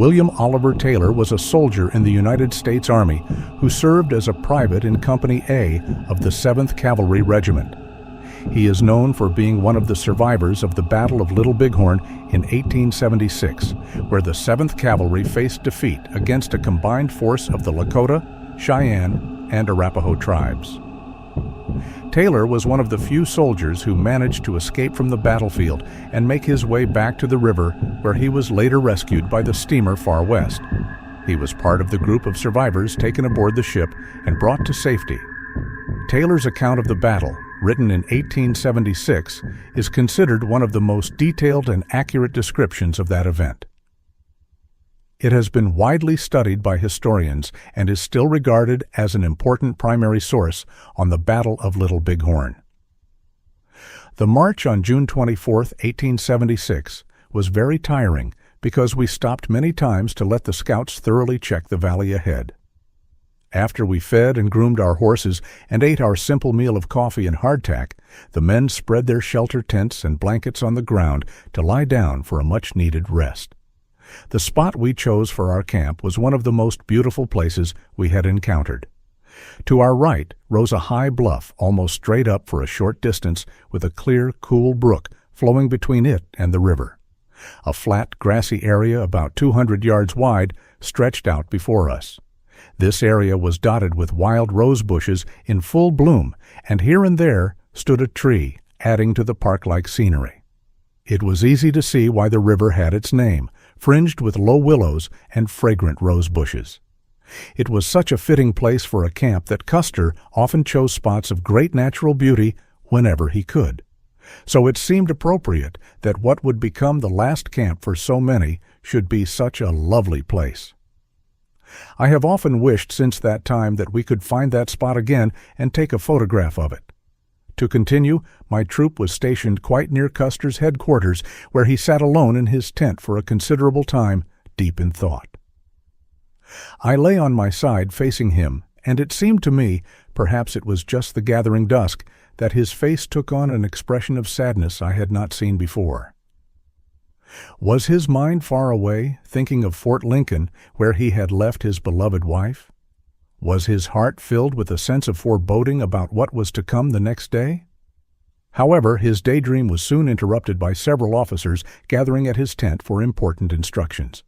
William Oliver Taylor was a soldier in the United States Army who served as a private in Company A of the 7th Cavalry Regiment. He is known for being one of the survivors of the Battle of Little Bighorn in 1876, where the 7th Cavalry faced defeat against a combined force of the Lakota, Cheyenne, and Arapaho tribes. Taylor was one of the few soldiers who managed to escape from the battlefield and make his way back to the river, where he was later rescued by the steamer Far West. He was part of the group of survivors taken aboard the ship and brought to safety. Taylor's account of the battle, written in 1876, is considered one of the most detailed and accurate descriptions of that event. It has been widely studied by historians and is still regarded as an important primary source on the Battle of Little Bighorn. The march on June 24, 1876, was very tiring because we stopped many times to let the scouts thoroughly check the valley ahead. After we fed and groomed our horses and ate our simple meal of coffee and hardtack, the men spread their shelter tents and blankets on the ground to lie down for a much-needed rest. The spot we chose for our camp was one of the most beautiful places we had encountered. To our right rose a high bluff almost straight up for a short distance with a clear, cool brook flowing between it and the river. A flat, grassy area about 200 yards wide stretched out before us. This area was dotted with wild rose bushes in full bloom, and here and there stood a tree, adding to the park-like scenery. It was easy to see why the river had its name, fringed with low willows and fragrant rose bushes. It was such a fitting place for a camp that Custer often chose spots of great natural beauty whenever he could. So it seemed appropriate that what would become the last camp for so many should be such a lovely place. I have often wished since that time that we could find that spot again and take a photograph of it. To continue, my troop was stationed quite near Custer's headquarters, where he sat alone in his tent for a considerable time, deep in thought. I lay on my side facing him, and it seemed to me, perhaps it was just the gathering dusk, that his face took on an expression of sadness I had not seen before. Was his mind far away, thinking of Fort Lincoln, where he had left his beloved wife? Was his heart filled with a sense of foreboding about what was to come the next day? However, his daydream was soon interrupted by several officers gathering at his tent for important instructions.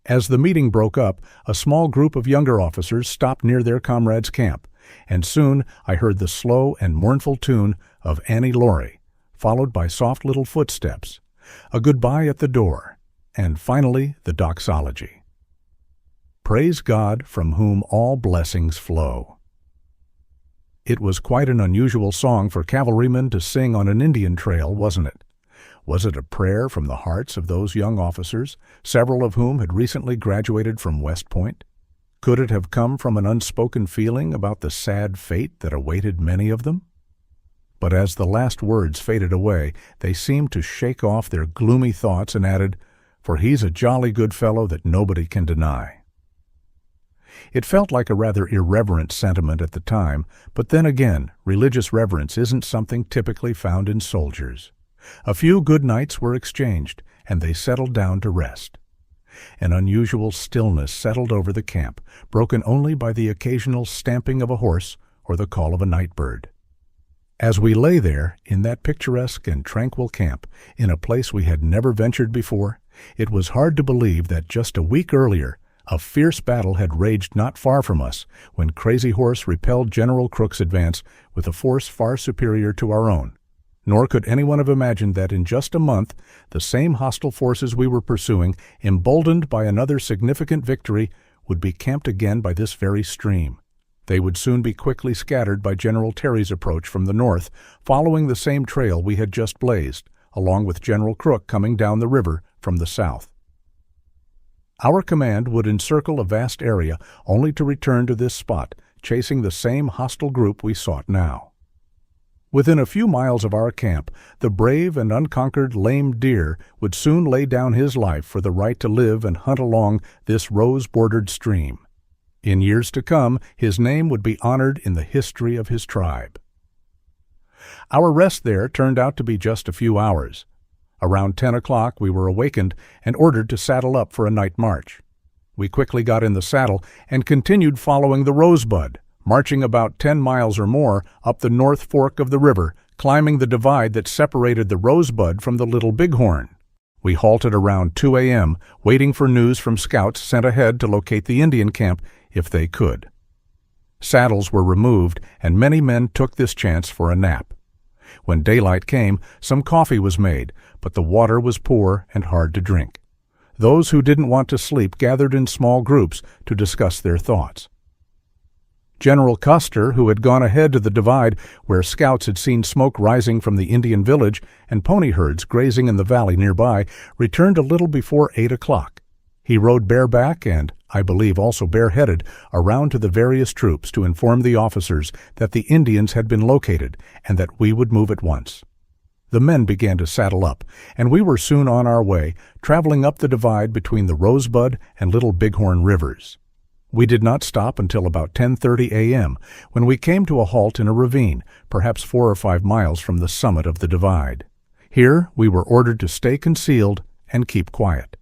As the meeting broke up, a small group of younger officers stopped near their comrades' camp, and soon I heard the slow and mournful tune of Annie Laurie, followed by soft little footsteps, a goodbye at the door, and finally the doxology. Praise God, from whom all blessings flow. It was quite an unusual song for cavalrymen to sing on an Indian trail, wasn't it? Was it a prayer from the hearts of those young officers, several of whom had recently graduated from West Point? Could it have come from an unspoken feeling about the sad fate that awaited many of them? But as the last words faded away, they seemed to shake off their gloomy thoughts and added, "For he's a jolly good fellow that nobody can deny." It felt like a rather irreverent sentiment at the time, but then again, religious reverence isn't something typically found in soldiers. A few good nights were exchanged, and they settled down to rest. An unusual stillness settled over the camp, broken only by the occasional stamping of a horse or the call of a night bird. As we lay there, in that picturesque and tranquil camp, in a place we had never ventured before, it was hard to believe that just a week earlier, a fierce battle had raged not far from us when Crazy Horse repelled General Crook's advance with a force far superior to our own. Nor could anyone have imagined that in just a month, the same hostile forces we were pursuing, emboldened by another significant victory, would be camped again by this very stream. They would soon be quickly scattered by General Terry's approach from the north, following the same trail we had just blazed, along with General Crook coming down the river from the south. Our command would encircle a vast area only to return to this spot, chasing the same hostile group we sought now. Within a few miles of our camp, the brave and unconquered lame deer would soon lay down his life for the right to live and hunt along this rose-bordered stream. In years to come, his name would be honored in the history of his tribe. Our rest there turned out to be just a few hours. Around 10 o'clock we were awakened and ordered to saddle up for a night march. We quickly got in the saddle and continued following the Rosebud, marching about 10 miles or more up the North Fork of the river, climbing the divide that separated the Rosebud from the Little Bighorn. We halted around 2 a.m., waiting for news from scouts sent ahead to locate the Indian camp if they could. Saddles were removed, and many men took this chance for a nap. When daylight came, some coffee was made, but the water was poor and hard to drink. Those who didn't want to sleep gathered in small groups to discuss their thoughts. General Custer, who had gone ahead to the divide where scouts had seen smoke rising from the Indian village and pony herds grazing in the valley nearby, returned a little before 8 o'clock. He rode bareback and, I believe also bareheaded, around to the various troops to inform the officers that the Indians had been located and that we would move at once. The men began to saddle up, and we were soon on our way, traveling up the divide between the Rosebud and Little Bighorn rivers. We did not stop until about 10:30 a.m., when we came to a halt in a ravine, perhaps 4 or 5 miles from the summit of the divide. Here we were ordered to stay concealed and keep quiet.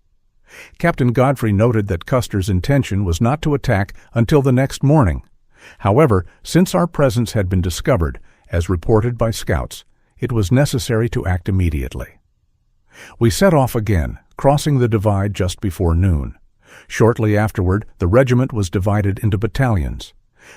Captain Godfrey noted that Custer's intention was not to attack until the next morning. However, since our presence had been discovered, as reported by scouts, it was necessary to act immediately. We set off again, crossing the divide just before noon. Shortly afterward, the regiment was divided into battalions.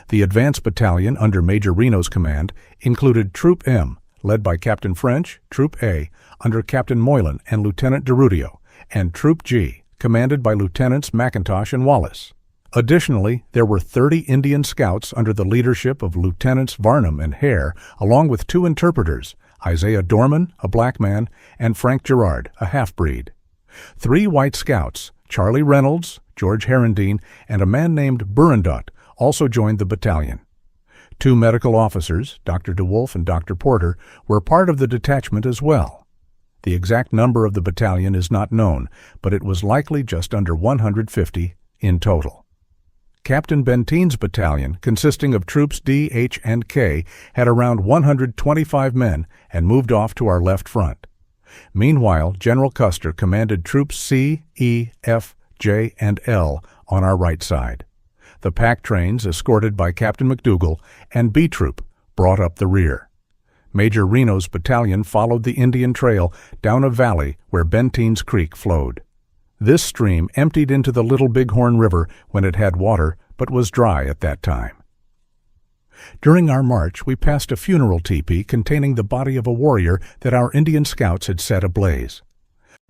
The advance battalion, under Major Reno's command, included Troop M, led by Captain French, Troop A, under Captain Moylan and Lieutenant DeRudio, and Troop G, commanded by Lieutenants McIntosh and Wallace. Additionally, there were 30 Indian scouts under the leadership of Lieutenants Varnum and Hare, along with 2 interpreters, Isaiah Dorman, a black man, and Frank Gerard, a half-breed. 3 white scouts, Charlie Reynolds, George Herendeen, and a man named Burrendot, also joined the battalion. 2 medical officers, Dr. DeWolf and Dr. Porter, were part of the detachment as well. The exact number of the battalion is not known, but it was likely just under 150 in total. Captain Bentine's battalion, consisting of Troops D, H, and K, had around 125 men and moved off to our left front. Meanwhile, General Custer commanded Troops C, E, F, J, and L on our right side. The pack trains, escorted by Captain McDougall, and B Troop brought up the rear. Major Reno's battalion followed the Indian Trail down a valley where Bentine's Creek flowed. This stream emptied into the Little Bighorn River when it had water, but was dry at that time. During our march, we passed a funeral teepee containing the body of a warrior that our Indian scouts had set ablaze.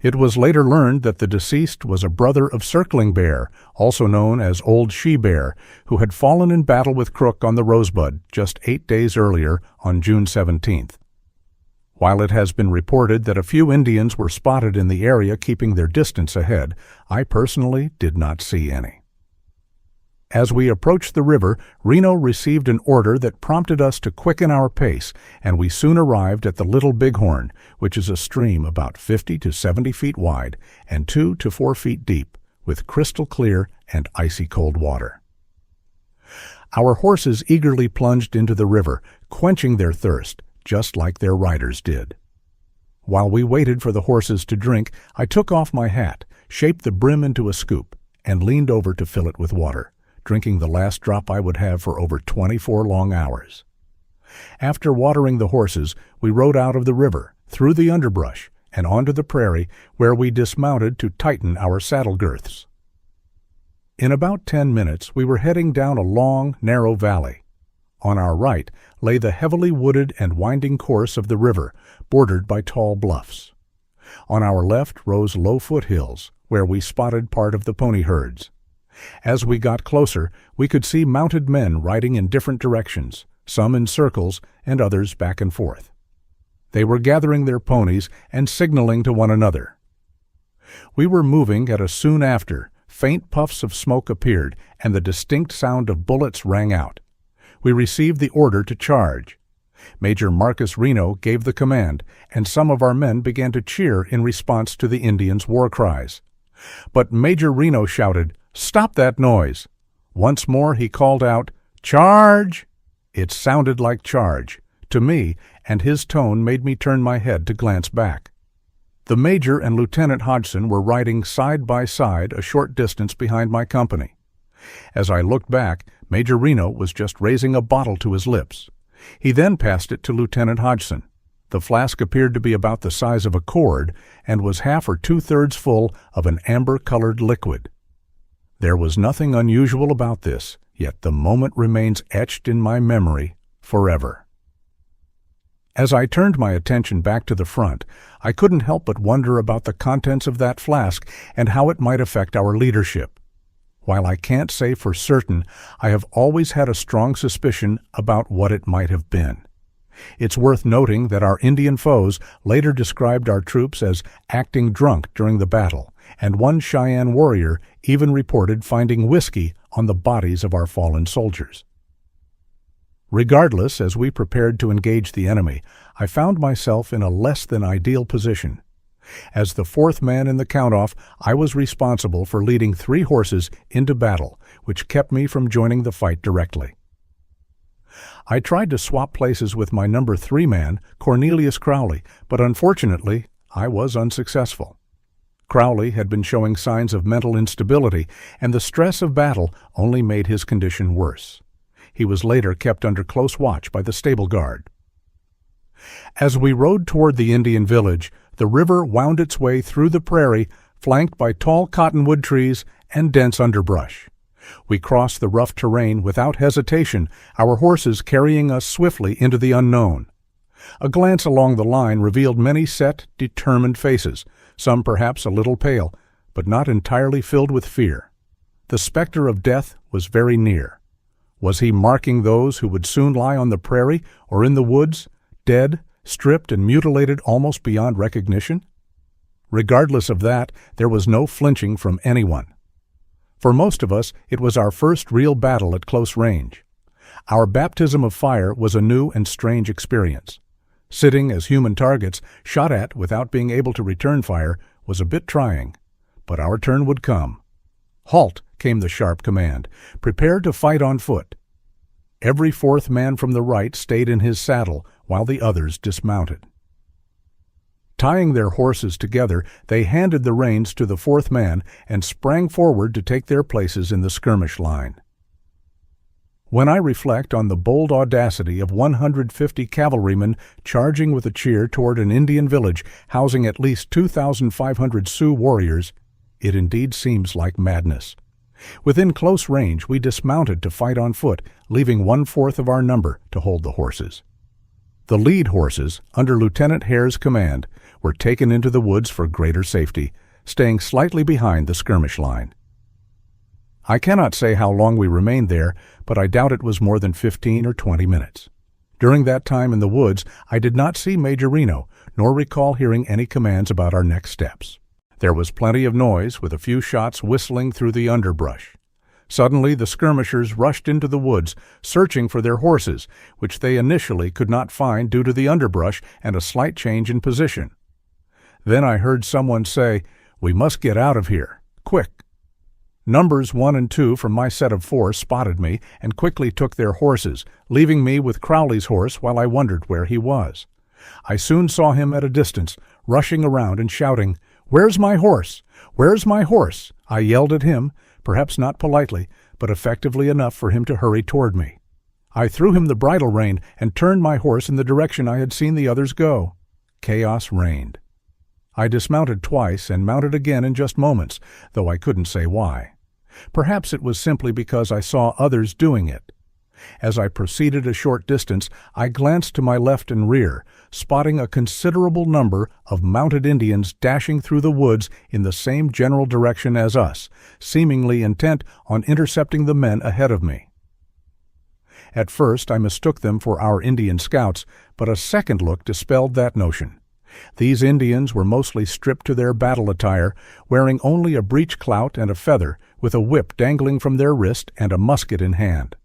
It was later learned that the deceased was a brother of Circling Bear, also known as Old She-Bear, who had fallen in battle with Crook on the Rosebud just 8 days earlier on June 17th. While it has been reported that a few Indians were spotted in the area keeping their distance ahead, I personally did not see any. As we approached the river, Reno received an order that prompted us to quicken our pace, and we soon arrived at the Little Bighorn, which is a stream about 50 to 70 feet wide and 2 to 4 feet deep, with crystal clear and icy cold water. Our horses eagerly plunged into the river, quenching their thirst, just like their riders did. While we waited for the horses to drink, I took off my hat, shaped the brim into a scoop, and leaned over to fill it with water, drinking the last drop I would have for over 24 long hours. After watering the horses, we rode out of the river, through the underbrush, and onto the prairie, where we dismounted to tighten our saddle girths. In about 10 minutes, we were heading down a long, narrow valley. On our right lay the heavily wooded and winding course of the river, bordered by tall bluffs. On our left rose low foothills, where we spotted part of the pony herds. As we got closer, we could see mounted men riding in different directions, some in circles and others back and forth. They were gathering their ponies and signaling to one another. We were moving at a soon after. Faint puffs of smoke appeared, and the distinct sound of bullets rang out. We received the order to charge. Major Marcus Reno gave the command, and some of our men began to cheer in response to the Indians' war cries. But Major Reno shouted, "Stop that noise!" Once more he called out, "Charge!" It sounded like charge to me, and his tone made me turn my head to glance back. The Major and Lieutenant Hodgson were riding side by side a short distance behind my company. As I looked back, Major Reno was just raising a bottle to his lips. He then passed it to Lieutenant Hodgson. The flask appeared to be about the size of a cord and was half or two-thirds full of an amber-colored liquid. There was nothing unusual about this, yet the moment remains etched in my memory forever. As I turned my attention back to the front, I couldn't help but wonder about the contents of that flask and how it might affect our leadership. While I can't say for certain, I have always had a strong suspicion about what it might have been. It's worth noting that our Indian foes later described our troops as acting drunk during the battle, and one Cheyenne warrior even reported finding whiskey on the bodies of our fallen soldiers. Regardless, as we prepared to engage the enemy, I found myself in a less than ideal position. As the fourth man in the count-off, I was responsible for leading 3 horses into battle, which kept me from joining the fight directly. I tried to swap places with my number 3 man, Cornelius Crowley, but unfortunately, I was unsuccessful. Crowley had been showing signs of mental instability, and the stress of battle only made his condition worse. He was later kept under close watch by the stable guard. As we rode toward the Indian village, the river wound its way through the prairie, flanked by tall cottonwood trees and dense underbrush. We crossed the rough terrain without hesitation, our horses carrying us swiftly into the unknown. A glance along the line revealed many set, determined faces, some perhaps a little pale, but not entirely filled with fear. The specter of death was very near. Was he marking those who would soon lie on the prairie or in the woods, dead, stripped and mutilated almost beyond recognition? Regardless of that, there was no flinching from anyone. For most of us, it was our first real battle at close range. Our baptism of fire was a new and strange experience. Sitting as human targets, shot at without being able to return fire, was a bit trying. But our turn would come. "Halt!" came the sharp command. "Prepare to fight on foot." Every 4th man from the right stayed in his saddle, while the others dismounted. Tying their horses together, they handed the reins to the 4th man and sprang forward to take their places in the skirmish line. When I reflect on the bold audacity of 150 cavalrymen charging with a cheer toward an Indian village housing at least 2,500 Sioux warriors, it indeed seems like madness. Within close range, we dismounted to fight on foot, leaving 1/4 of our number to hold the horses. The lead horses, under Lieutenant Hare's command, were taken into the woods for greater safety, staying slightly behind the skirmish line. I cannot say how long we remained there, but I doubt it was more than 15 or 20 minutes. During that time in the woods, I did not see Major Reno, nor recall hearing any commands about our next steps. There was plenty of noise, with a few shots whistling through the underbrush. Suddenly, the skirmishers rushed into the woods, searching for their horses, which they initially could not find due to the underbrush and a slight change in position. Then I heard someone say, "We must get out of here. Quick!" Numbers 1 and 2 from my set of 4 spotted me and quickly took their horses, leaving me with Crowley's horse while I wondered where he was. I soon saw him at a distance, rushing around and shouting, "Where's my horse? Where's my horse?" I yelled at him, perhaps not politely, but effectively enough for him to hurry toward me. I threw him the bridle rein and turned my horse in the direction I had seen the others go. Chaos reigned. I dismounted twice and mounted again in just moments, though I couldn't say why. Perhaps it was simply because I saw others doing it. As I proceeded a short distance, I glanced to my left and rear, spotting a considerable number of mounted Indians dashing through the woods in the same general direction as us, seemingly intent on intercepting the men ahead of me. At first, I mistook them for our Indian scouts, but a second look dispelled that notion. These Indians were mostly stripped to their battle attire, wearing only a breech-clout and a feather, with a whip dangling from their wrist and a musket in hand.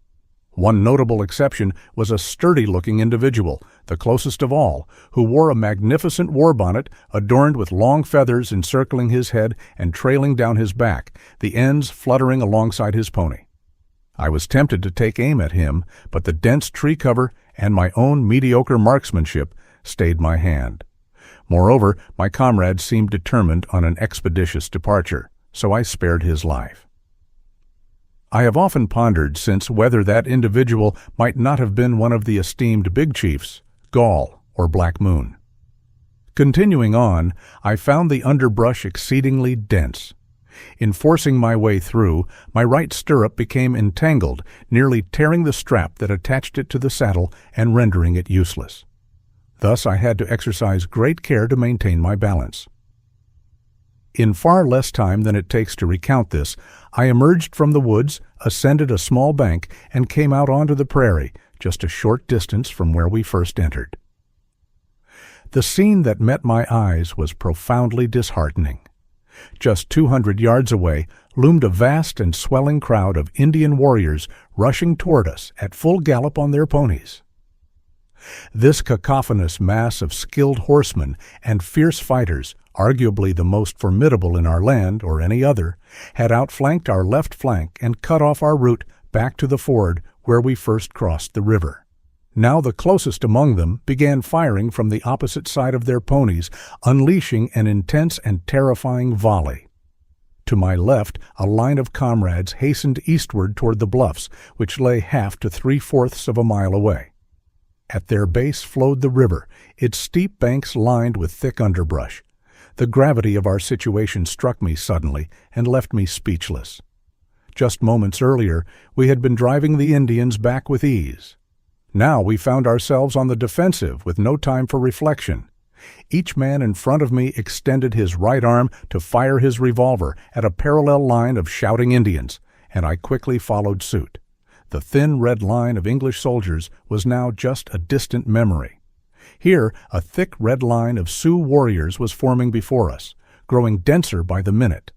One notable exception was a sturdy-looking individual, the closest of all, who wore a magnificent war bonnet adorned with long feathers encircling his head and trailing down his back, the ends fluttering alongside his pony. I was tempted to take aim at him, but the dense tree cover and my own mediocre marksmanship stayed my hand. Moreover, my comrade seemed determined on an expeditious departure, so I spared his life. I have often pondered since whether that individual might not have been one of the esteemed big chiefs, Gaul or Black Moon. Continuing on, I found the underbrush exceedingly dense. In forcing my way through, my right stirrup became entangled, nearly tearing the strap that attached it to the saddle and rendering it useless. Thus I had to exercise great care to maintain my balance. In far less time than it takes to recount this, I emerged from the woods, ascended a small bank, and came out onto the prairie, just a short distance from where we first entered. The scene that met my eyes was profoundly disheartening. Just 200 yards away loomed a vast and swelling crowd of Indian warriors rushing toward us at full gallop on their ponies. This cacophonous mass of skilled horsemen and fierce fighters, arguably the most formidable in our land or any other, had outflanked our left flank and cut off our route back to the ford where we first crossed the river. Now the closest among them began firing from the opposite side of their ponies, unleashing an intense and terrifying volley. To my left, a line of comrades hastened eastward toward the bluffs, which lay half to 3/4 of a mile away. At their base flowed the river, its steep banks lined with thick underbrush. The gravity of our situation struck me suddenly and left me speechless. Just moments earlier, we had been driving the Indians back with ease. Now we found ourselves on the defensive with no time for reflection. Each man in front of me extended his right arm to fire his revolver at a parallel line of shouting Indians, and I quickly followed suit. The thin red line of English soldiers was now just a distant memory. Here, a thick red line of Sioux warriors was forming before us, growing denser by the minute.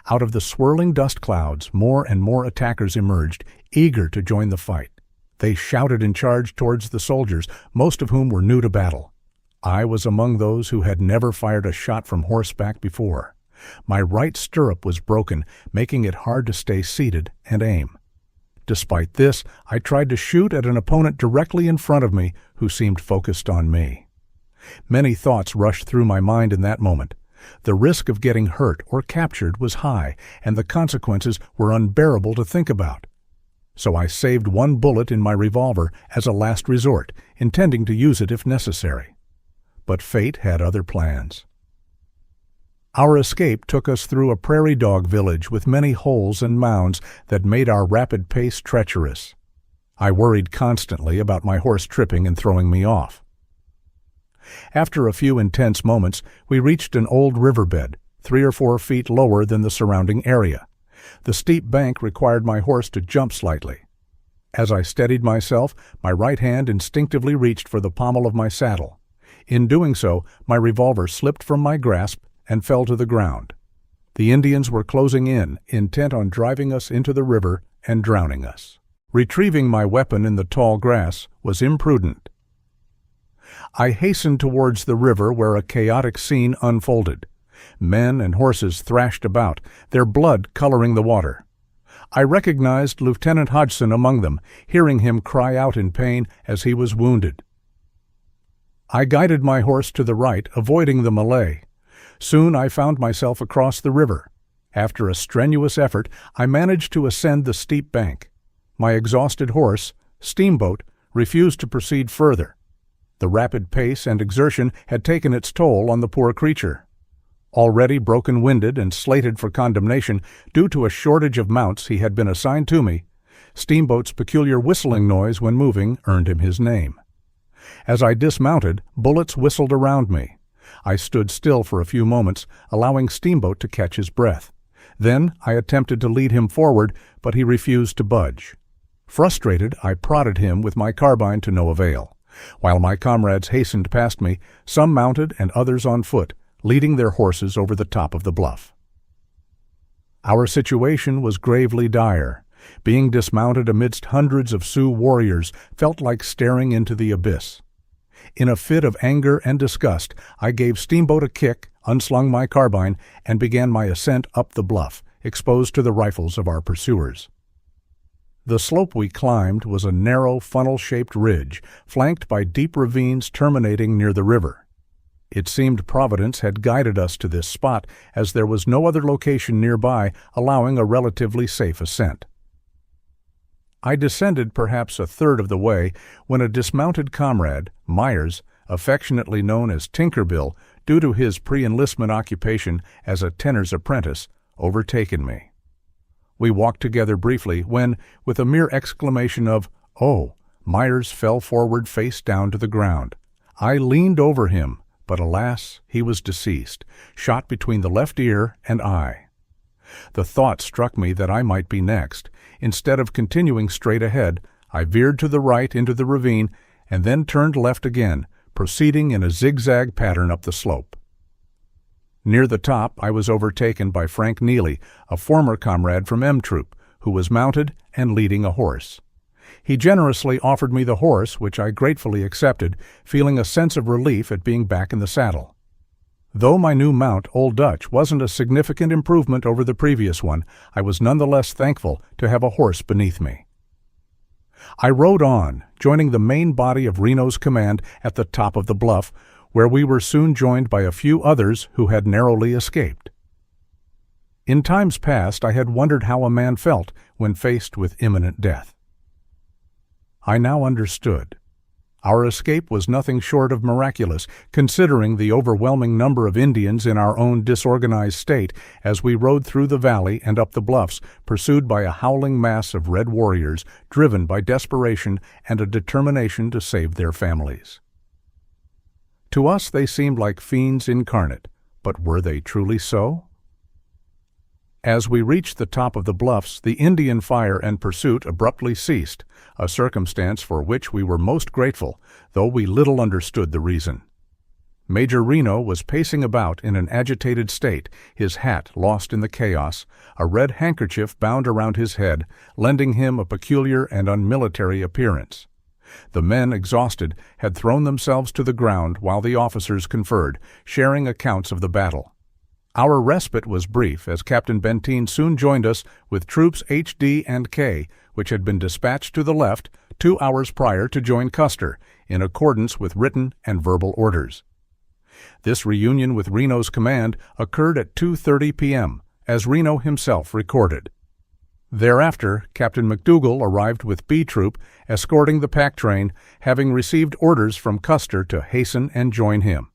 Out of the swirling dust clouds, more and more attackers emerged, eager to join the fight. They shouted and charged towards the soldiers, most of whom were new to battle. I was among those who had never fired a shot from horseback before. My right stirrup was broken, making it hard to stay seated and aim. Despite this, I tried to shoot at an opponent directly in front of me who seemed focused on me. Many thoughts rushed through my mind in that moment. The risk of getting hurt or captured was high, and the consequences were unbearable to think about. So I saved one bullet in my revolver as a last resort, intending to use it if necessary. But fate had other plans. Our escape took us through a prairie dog village with many holes and mounds that made our rapid pace treacherous. I worried constantly about my horse tripping and throwing me off. After a few intense moments, we reached an old riverbed, 3 or 4 feet lower than the surrounding area. The steep bank required my horse to jump slightly. As I steadied myself, my right hand instinctively reached for the pommel of my saddle. In doing so, my revolver slipped from my grasp and fell to the ground. The Indians were closing in, intent on driving us into the river and drowning us. Retrieving my weapon in the tall grass was imprudent. I hastened towards the river where a chaotic scene unfolded. Men and horses thrashed about, their blood coloring the water. I recognized Lieutenant Hodgson among them, hearing him cry out in pain as he was wounded. I guided my horse to the right, avoiding the melee. Soon I found myself across the river. After a strenuous effort, I managed to ascend the steep bank. My exhausted horse, Steamboat, refused to proceed further. The rapid pace and exertion had taken its toll on the poor creature. Already broken-winded and slated for condemnation due to a shortage of mounts he had been assigned to me, Steamboat's peculiar whistling noise when moving earned him his name. As I dismounted, bullets whistled around me. I stood still for a few moments, allowing Steamboat to catch his breath. Then I attempted to lead him forward, but he refused to budge. Frustrated, I prodded him with my carbine to no avail. While my comrades hastened past me, some mounted and others on foot, leading their horses over the top of the bluff. Our situation was gravely dire. Being dismounted amidst hundreds of Sioux warriors felt like staring into the abyss. In a fit of anger and disgust, I gave Steamboat a kick, unslung my carbine, and began my ascent up the bluff, exposed to the rifles of our pursuers. The slope we climbed was a narrow, funnel-shaped ridge, flanked by deep ravines terminating near the river. It seemed Providence had guided us to this spot, as there was no other location nearby allowing a relatively safe ascent. I descended perhaps a third of the way when a dismounted comrade, Myers, affectionately known as Tinkerbill due to his pre-enlistment occupation as a tenor's apprentice, overtaken me. We walked together briefly when, with a mere exclamation of, "Oh!" Myers fell forward face down to the ground. I leaned over him, but alas, he was deceased, shot between the left ear and eye. The thought struck me that I might be next. Instead of continuing straight ahead, I veered to the right into the ravine and then turned left again, proceeding in a zigzag pattern up the slope. Near the top, I was overtaken by Frank Neely, a former comrade from M Troop, who was mounted and leading a horse. He generously offered me the horse, which I gratefully accepted, feeling a sense of relief at being back in the saddle. Though my new mount, Old Dutch, wasn't a significant improvement over the previous one, I was nonetheless thankful to have a horse beneath me. I rode on, joining the main body of Reno's command at the top of the bluff, where we were soon joined by a few others who had narrowly escaped. In times past, I had wondered how a man felt when faced with imminent death. I now understood. Our escape was nothing short of miraculous, considering the overwhelming number of Indians in our own disorganized state as we rode through the valley and up the bluffs, pursued by a howling mass of red warriors, driven by desperation and a determination to save their families. To us they seemed like fiends incarnate, but were they truly so? As we reached the top of the bluffs, the Indian fire and pursuit abruptly ceased, a circumstance for which we were most grateful, though we little understood the reason. Major Reno was pacing about in an agitated state, his hat lost in the chaos, a red handkerchief bound around his head, lending him a peculiar and unmilitary appearance. The men, exhausted, had thrown themselves to the ground while the officers conferred, sharing accounts of the battle. Our respite was brief, as Captain Benteen soon joined us with troops HD and K, which had been dispatched to the left 2 hours prior to join Custer, in accordance with written and verbal orders. This reunion with Reno's command occurred at 2:30 p.m., as Reno himself recorded. Thereafter, Captain McDougall arrived with B Troop, escorting the pack train, having received orders from Custer to hasten and join him.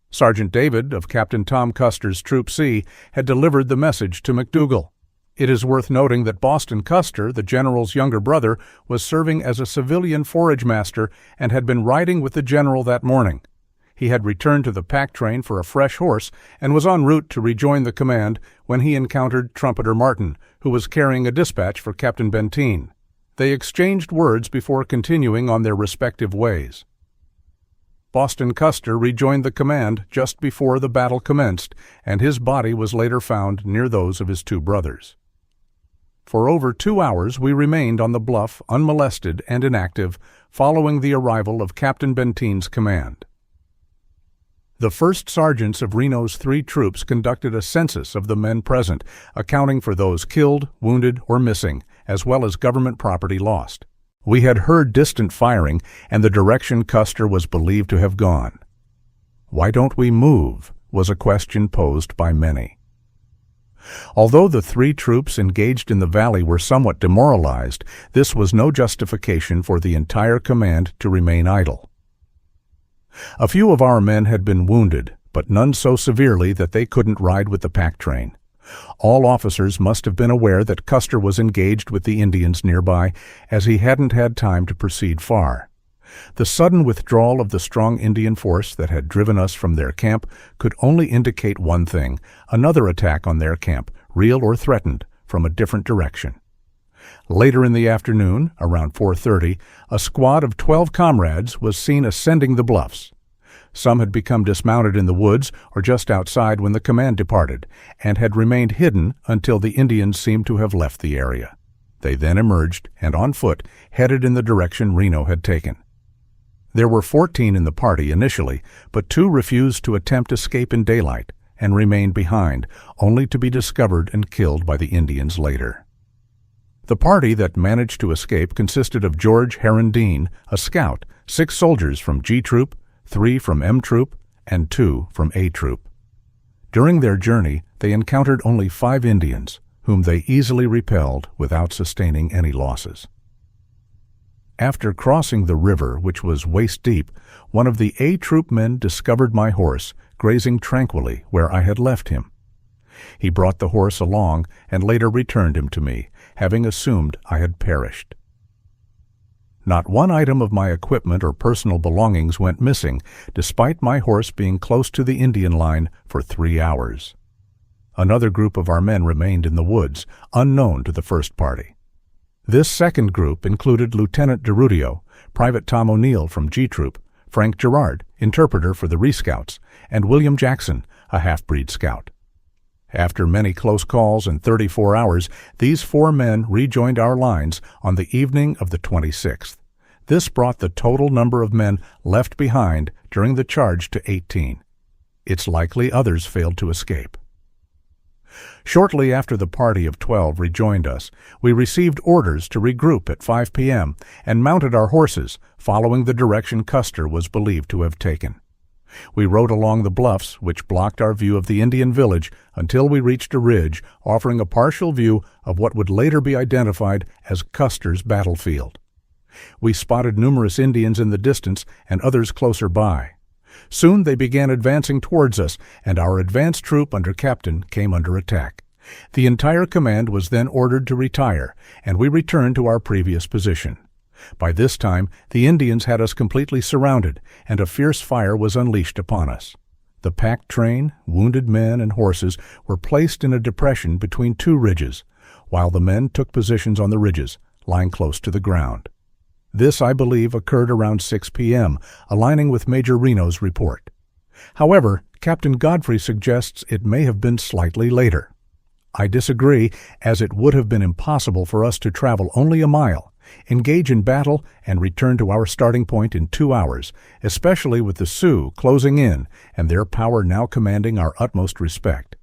Sergeant David, of Captain Tom Custer's Troop C, had delivered the message to McDougall. It is worth noting that Boston Custer, the general's younger brother, was serving as a civilian forage master and had been riding with the general that morning. He had returned to the pack train for a fresh horse and was en route to rejoin the command when he encountered Trumpeter Martin, who was carrying a dispatch for Captain Benteen. They exchanged words before continuing on their respective ways. Boston Custer rejoined the command just before the battle commenced, and his body was later found near those of his 2 brothers. For over 2 hours we remained on the bluff unmolested and inactive, following the arrival of Captain Benteen's command. The first sergeants of Reno's 3 troops conducted a census of the men present, accounting for those killed, wounded, or missing, as well as government property lost. We had heard distant firing and the direction Custer was believed to have gone. "Why don't we move?" was a question posed by many. Although the 3 troops engaged in the valley were somewhat demoralized, this was no justification for the entire command to remain idle. A few of our men had been wounded, but none so severely that they couldn't ride with the pack train. All officers must have been aware that Custer was engaged with the Indians nearby, as he hadn't had time to proceed far. The sudden withdrawal of the strong Indian force that had driven us from their camp could only indicate one thing: another attack on their camp, real or threatened, from a different direction. Later in the afternoon, around 4:30, a squad of 12 comrades was seen ascending the bluffs. Some had become dismounted in the woods or just outside when the command departed, and had remained hidden until the Indians seemed to have left the area. They then emerged, and on foot, headed in the direction Reno had taken. There were 14 in the party initially, but 2 refused to attempt escape in daylight, and remained behind, only to be discovered and killed by the Indians later. The party that managed to escape consisted of George Herondine, a scout, 6 soldiers from G Troop, 3 from M Troop, and 2 from A Troop. During their journey, they encountered only 5 Indians, whom they easily repelled without sustaining any losses. After crossing the river, which was waist-deep, one of the A Troop men discovered my horse grazing tranquilly where I had left him. He brought the horse along and later returned him to me, having assumed I had perished. Not one item of my equipment or personal belongings went missing, despite my horse being close to the Indian line for 3 hours. Another group of our men remained in the woods, unknown to the first party. This second group included Lieutenant DeRudio, Private Tom O'Neill from G Troop, Frank Gerard, interpreter for the Rescouts, and William Jackson, a half-breed scout. After many close calls and 34 hours, these 4 men rejoined our lines on the evening of the 26th. This brought the total number of men left behind during the charge to 18. It's likely others failed to escape. Shortly after the party of 12 rejoined us, we received orders to regroup at 5 p.m. and mounted our horses, following the direction Custer was believed to have taken. We rode along the bluffs, which blocked our view of the Indian village, until we reached a ridge offering a partial view of what would later be identified as Custer's battlefield. We spotted numerous Indians in the distance and others closer by. Soon they began advancing towards us, and our advance troop under Captain came under attack. The entire command was then ordered to retire, and we returned to our previous position. By this time, the Indians had us completely surrounded, and a fierce fire was unleashed upon us. The packed train, wounded men, and horses were placed in a depression between 2 ridges, while the men took positions on the ridges, lying close to the ground. This, I believe, occurred around 6 p.m., aligning with Major Reno's report. However, Captain Godfrey suggests it may have been slightly later. I disagree, as it would have been impossible for us to travel only a mile, engage in battle, and return to our starting point in 2 hours, especially with the Sioux closing in and their power now commanding our utmost respect.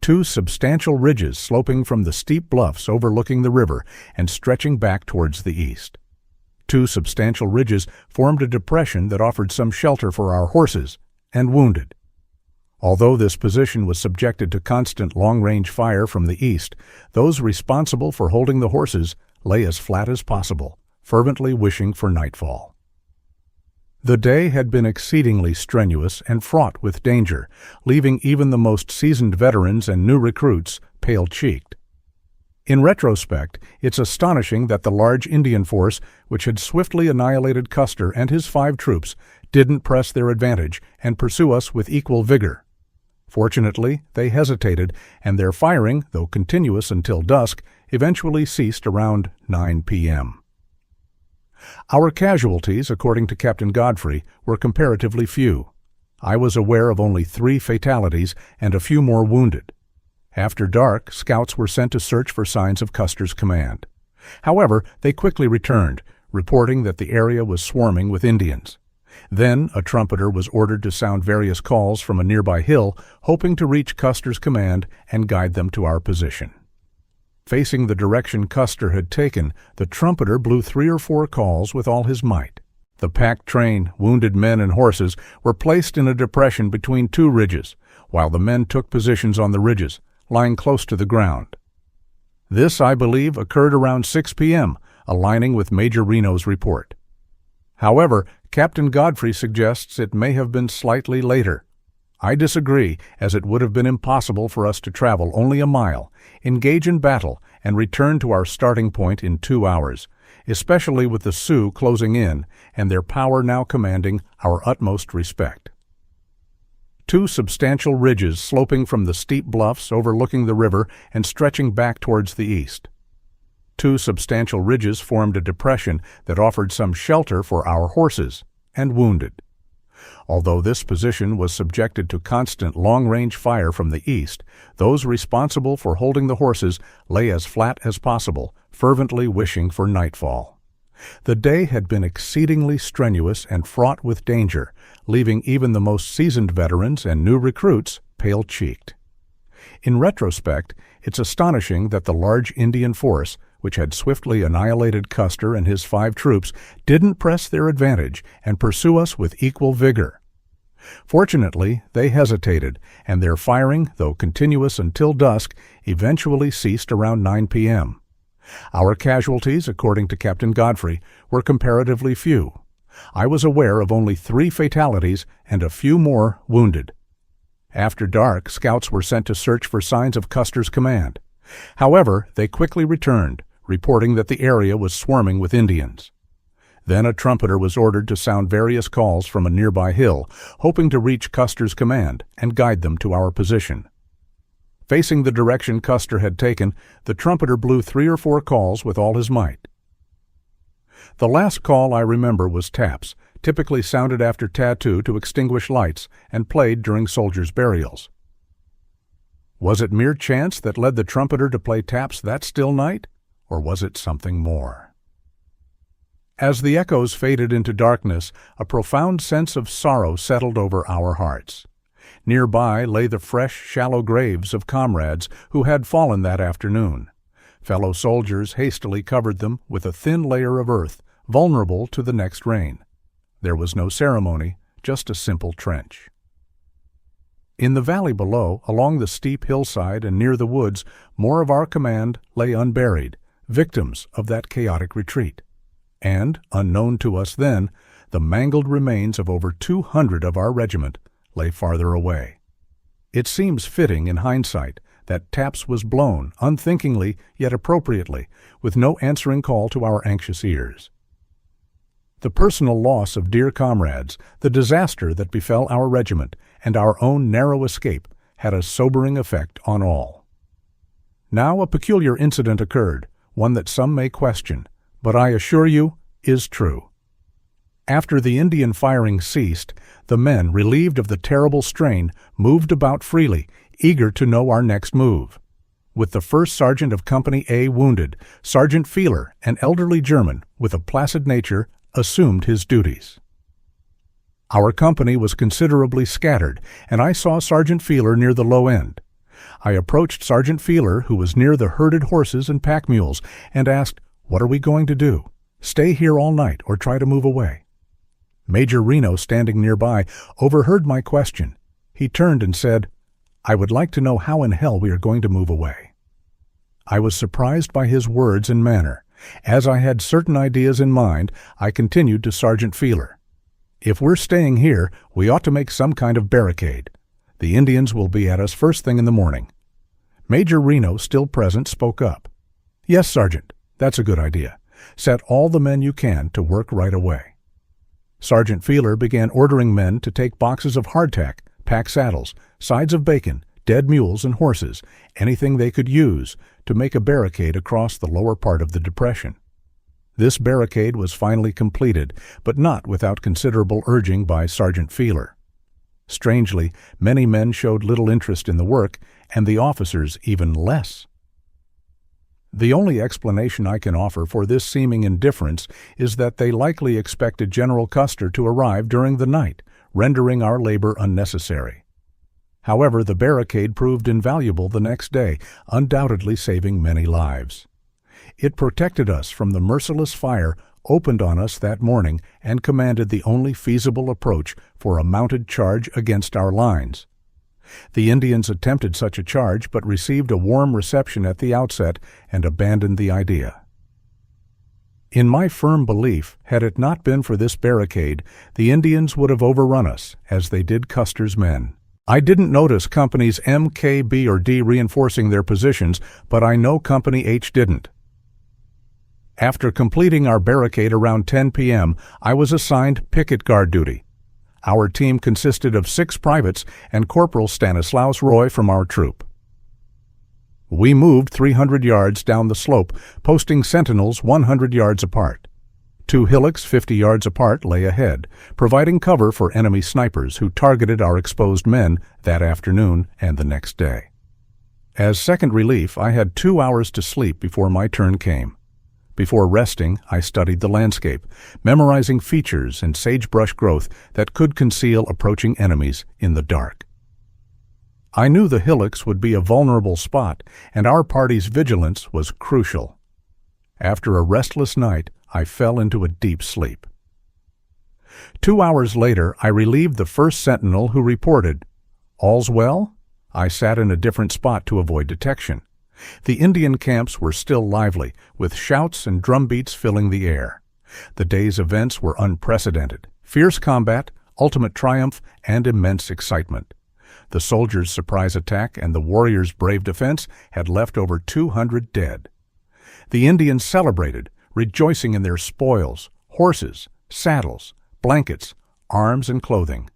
2 substantial ridges sloping from the steep bluffs overlooking the river and stretching back towards the east. 2 substantial ridges formed a depression that offered some shelter for our horses and wounded. Although this position was subjected to constant long-range fire from the east, those responsible for holding the horses lay as flat as possible, fervently wishing for nightfall. The day had been exceedingly strenuous and fraught with danger, leaving even the most seasoned veterans and new recruits pale-cheeked. In retrospect, it's astonishing that the large Indian force, which had swiftly annihilated Custer and his 5 troops, didn't press their advantage and pursue us with equal vigor. Fortunately, they hesitated, and their firing, though continuous until dusk, eventually ceased around 9 p.m. Our casualties, according to Captain Godfrey, were comparatively few. I was aware of only 3 fatalities and a few more wounded. After dark, scouts were sent to search for signs of Custer's command. However, they quickly returned, reporting that the area was swarming with Indians. Then a trumpeter was ordered to sound various calls from a nearby hill, hoping to reach Custer's command and guide them to our position. Facing the direction Custer had taken, the trumpeter blew 3 or 4 calls with all his might. The packed train, wounded men, and horses were placed in a depression between 2 ridges, while the men took positions on the ridges, lying close to the ground. This, I believe, occurred around 6 p.m., aligning with Major Reno's report. However, Captain Godfrey suggests it may have been slightly later. I disagree, as it would have been impossible for us to travel only a mile, engage in battle, and return to our starting point in 2 hours, especially with the Sioux closing in and their power now commanding our utmost respect. 2 substantial ridges sloping from the steep bluffs overlooking the river and stretching back towards the east. 2 substantial ridges formed a depression that offered some shelter for our horses and wounded. Although this position was subjected to constant long-range fire from the east, those responsible for holding the horses lay as flat as possible, fervently wishing for nightfall. The day had been exceedingly strenuous and fraught with danger, leaving even the most seasoned veterans and new recruits pale-cheeked. In retrospect, it's astonishing that the large Indian force, which had swiftly annihilated Custer and his 5 troops, didn't press their advantage and pursue us with equal vigor. Fortunately, they hesitated, and their firing, though continuous until dusk, eventually ceased around 9 p.m. Our casualties, according to Captain Godfrey, were comparatively few. I was aware of only 3 fatalities and a few more wounded. After dark, scouts were sent to search for signs of Custer's command. However, they quickly returned, reporting that the area was swarming with Indians. Then a trumpeter was ordered to sound various calls from a nearby hill, hoping to reach Custer's command and guide them to our position. Facing the direction Custer had taken, the trumpeter blew 3 or 4 calls with all his might. The last call I remember was taps, typically sounded after tattoo to extinguish lights and played during soldiers' burials. Was it mere chance that led the trumpeter to play taps that still night, or was it something more? As the echoes faded into darkness, a profound sense of sorrow settled over our hearts. Nearby lay the fresh, shallow graves of comrades who had fallen that afternoon. Fellow soldiers hastily covered them with a thin layer of earth, vulnerable to the next rain. There was no ceremony, just a simple trench. In the valley below, along the steep hillside and near the woods, more of our command lay unburied, victims of that chaotic retreat. And, unknown to us then, the mangled remains of over 200 of our regiment lay farther away. It seems fitting in hindsight that taps was blown, unthinkingly yet appropriately, with no answering call to our anxious ears. The personal loss of dear comrades, the disaster that befell our regiment, and our own narrow escape had a sobering effect on all. Now a peculiar incident occurred, one that some may question, but I assure you is true. After the Indian firing ceased, the men, relieved of the terrible strain, moved about freely, eager to know our next move. With the first sergeant of Company A wounded, Sergeant Feeler, an elderly German with a placid nature, assumed his duties. Our company was considerably scattered, and I saw Sergeant Feeler near the low end. I approached Sergeant Feeler, who was near the herded horses and pack mules, and asked, "What are we going to do? Stay here all night or try to move away?" Major Reno, standing nearby, overheard my question. He turned and said, "I would like to know how in hell we are going to move away." I was surprised by his words and manner. As I had certain ideas in mind, I continued to Sergeant Feeler. "If we're staying here, we ought to make some kind of barricade. The Indians will be at us first thing in the morning." Major Reno, still present, spoke up. "Yes, Sergeant, that's a good idea. Set all the men you can to work right away." Sergeant Feeler began ordering men to take boxes of hardtack, pack saddles, sides of bacon, dead mules and horses, anything they could use, to make a barricade across the lower part of the depression. This barricade was finally completed, but not without considerable urging by Sergeant Feeler. Strangely, many men showed little interest in the work, and the officers even less. The only explanation I can offer for this seeming indifference is that they likely expected General Custer to arrive during the night, rendering our labor unnecessary. However, the barricade proved invaluable the next day, undoubtedly saving many lives. It protected us from the merciless fire opened on us that morning and commanded the only feasible approach for a mounted charge against our lines. The Indians attempted such a charge but received a warm reception at the outset and abandoned the idea. In my firm belief, had it not been for this barricade, the Indians would have overrun us, as they did Custer's men. I didn't notice companies M, K, B, or D reinforcing their positions, but I know Company H didn't. After completing our barricade around 10 p.m., I was assigned picket guard duty. Our team consisted of 6 privates and Corporal Stanislaus Roy from our troop. We moved 300 yards down the slope, posting sentinels 100 yards apart. 2 hillocks 50 yards apart lay ahead, providing cover for enemy snipers who targeted our exposed men that afternoon and the next day. As second relief, I had 2 hours to sleep before my turn came. Before resting, I studied the landscape, memorizing features and sagebrush growth that could conceal approaching enemies in the dark. I knew the hillocks would be a vulnerable spot, and our party's vigilance was crucial. After a restless night, I fell into a deep sleep. 2 hours later, I relieved the first sentinel who reported, "All's well?" I sat in a different spot to avoid detection. The Indian camps were still lively, with shouts and drumbeats filling the air. The day's events were unprecedented. Fierce combat, ultimate triumph, and immense excitement. The soldiers' surprise attack and the warriors' brave defense had left over 200 dead. The Indians celebrated, rejoicing in their spoils, horses, saddles, blankets, arms, and clothing.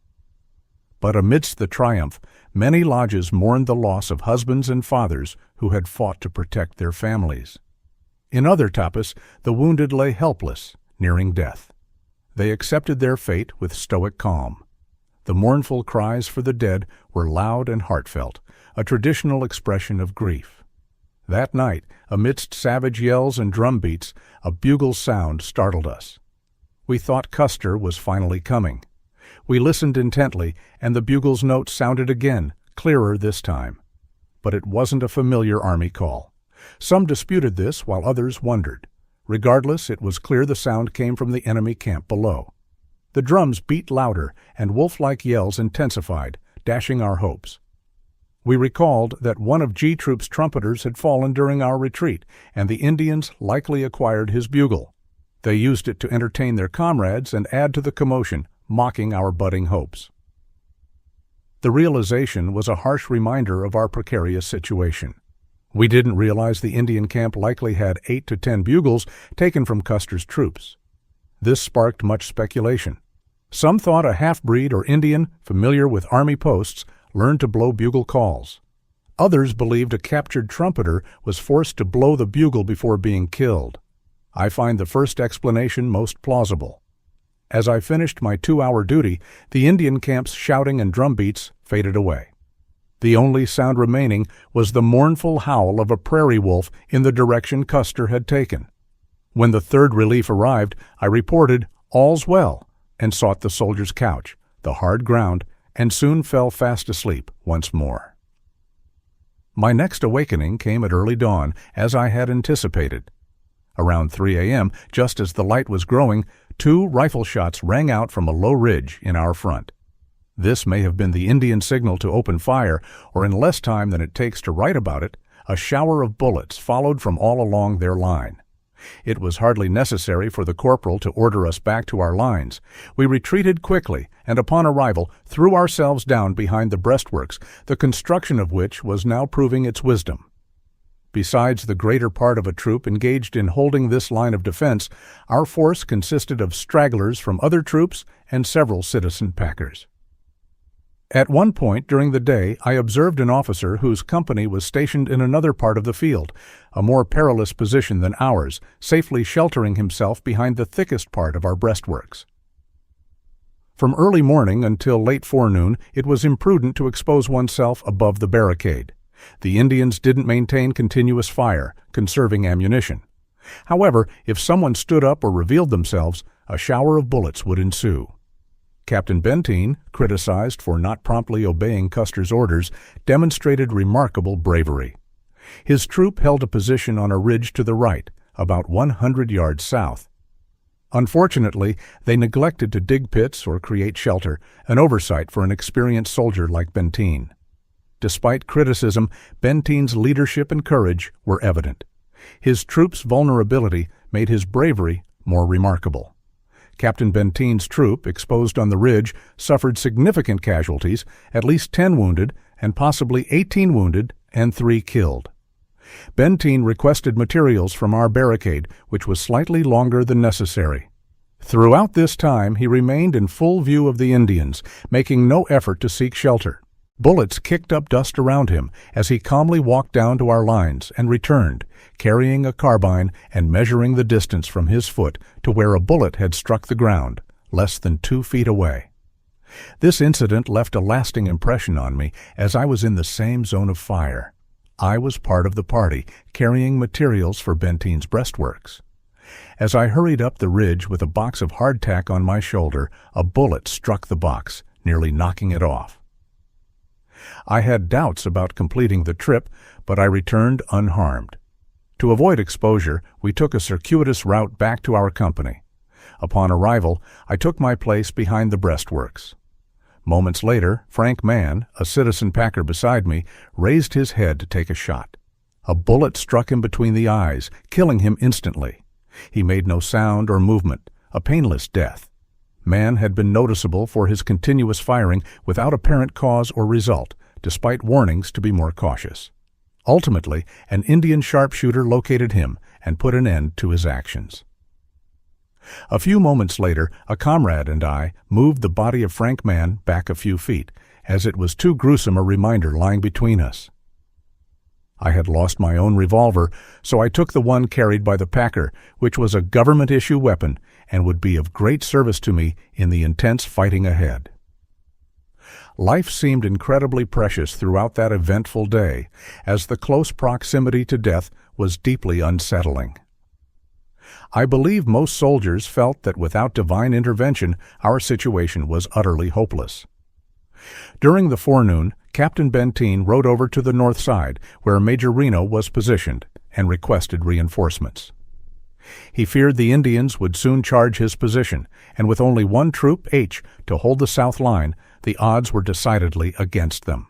But amidst the triumph, many lodges mourned the loss of husbands and fathers who had fought to protect their families. In other tapas, the wounded lay helpless, nearing death. They accepted their fate with stoic calm. The mournful cries for the dead were loud and heartfelt, a traditional expression of grief. That night, amidst savage yells and drum beats, a bugle sound startled us. We thought Custer was finally coming. We listened intently, and the bugle's note sounded again, clearer this time. But it wasn't a familiar army call. Some disputed this, while others wondered. Regardless, it was clear the sound came from the enemy camp below. The drums beat louder, and wolf-like yells intensified, dashing our hopes. We recalled that one of G Troop's trumpeters had fallen during our retreat, and the Indians likely acquired his bugle. They used it to entertain their comrades and add to the commotion, mocking our budding hopes. The realization was a harsh reminder of our precarious situation. We didn't realize the Indian camp likely had 8 to 10 bugles taken from Custer's troops. This sparked much speculation. Some thought a half-breed or Indian, familiar with army posts, learned to blow bugle calls. Others believed a captured trumpeter was forced to blow the bugle before being killed. I find the first explanation most plausible. As I finished my 2-hour duty, the Indian camp's shouting and drum beats faded away. The only sound remaining was the mournful howl of a prairie wolf in the direction Custer had taken. When the third relief arrived, I reported, "All's well," and sought the soldier's couch, the hard ground, and soon fell fast asleep once more. My next awakening came at early dawn, as I had anticipated. Around 3 a.m., just as the light was growing, 2 rifle shots rang out from a low ridge in our front. This may have been the Indian signal to open fire, or in less time than it takes to write about it, a shower of bullets followed from all along their line. It was hardly necessary for the corporal to order us back to our lines. We retreated quickly, and upon arrival threw ourselves down behind the breastworks, the construction of which was now proving its wisdom. Besides the greater part of a troop engaged in holding this line of defense, our force consisted of stragglers from other troops and several citizen packers. At one point during the day, I observed an officer whose company was stationed in another part of the field, a more perilous position than ours, safely sheltering himself behind the thickest part of our breastworks. From early morning until late forenoon, it was imprudent to expose oneself above the barricade. The Indians didn't maintain continuous fire, conserving ammunition. However, if someone stood up or revealed themselves, a shower of bullets would ensue. Captain Benteen, criticized for not promptly obeying Custer's orders, demonstrated remarkable bravery. His troop held a position on a ridge to the right, about 100 yards south. Unfortunately, they neglected to dig pits or create shelter, an oversight for an experienced soldier like Benteen. Despite criticism, Benteen's leadership and courage were evident. His troops' vulnerability made his bravery more remarkable. Captain Benteen's troop, exposed on the ridge, suffered significant casualties, at least 10 wounded, and possibly 18 wounded and 3 killed. Benteen requested materials from our barricade, which was slightly longer than necessary. Throughout this time, he remained in full view of the Indians, making no effort to seek shelter. Bullets kicked up dust around him as he calmly walked down to our lines and returned, carrying a carbine and measuring the distance from his foot to where a bullet had struck the ground, less than 2 feet away. This incident left a lasting impression on me, as I was in the same zone of fire. I was part of the party, carrying materials for Benteen's breastworks. As I hurried up the ridge with a box of hardtack on my shoulder, a bullet struck the box, nearly knocking it off. I had doubts about completing the trip, but I returned unharmed. To avoid exposure, we took a circuitous route back to our company. Upon arrival, I took my place behind the breastworks. Moments later, Frank Mann, a citizen packer beside me, raised his head to take a shot. A bullet struck him between the eyes, killing him instantly. He made no sound or movement, a painless death. Mann had been noticeable for his continuous firing without apparent cause or result, despite warnings to be more cautious. Ultimately, an Indian sharpshooter located him and put an end to his actions. A few moments later, a comrade and I moved the body of Frank Mann back a few feet, as it was too gruesome a reminder lying between us. I had lost my own revolver, so I took the one carried by the packer, which was a government-issue weapon and would be of great service to me in the intense fighting ahead. Life seemed incredibly precious throughout that eventful day, as the close proximity to death was deeply unsettling. I believe most soldiers felt that without divine intervention, our situation was utterly hopeless. During the forenoon, Captain Benteen rode over to the north side, where Major Reno was positioned, and requested reinforcements. He feared the Indians would soon charge his position, and with only one troop, H, to hold the south line, the odds were decidedly against them.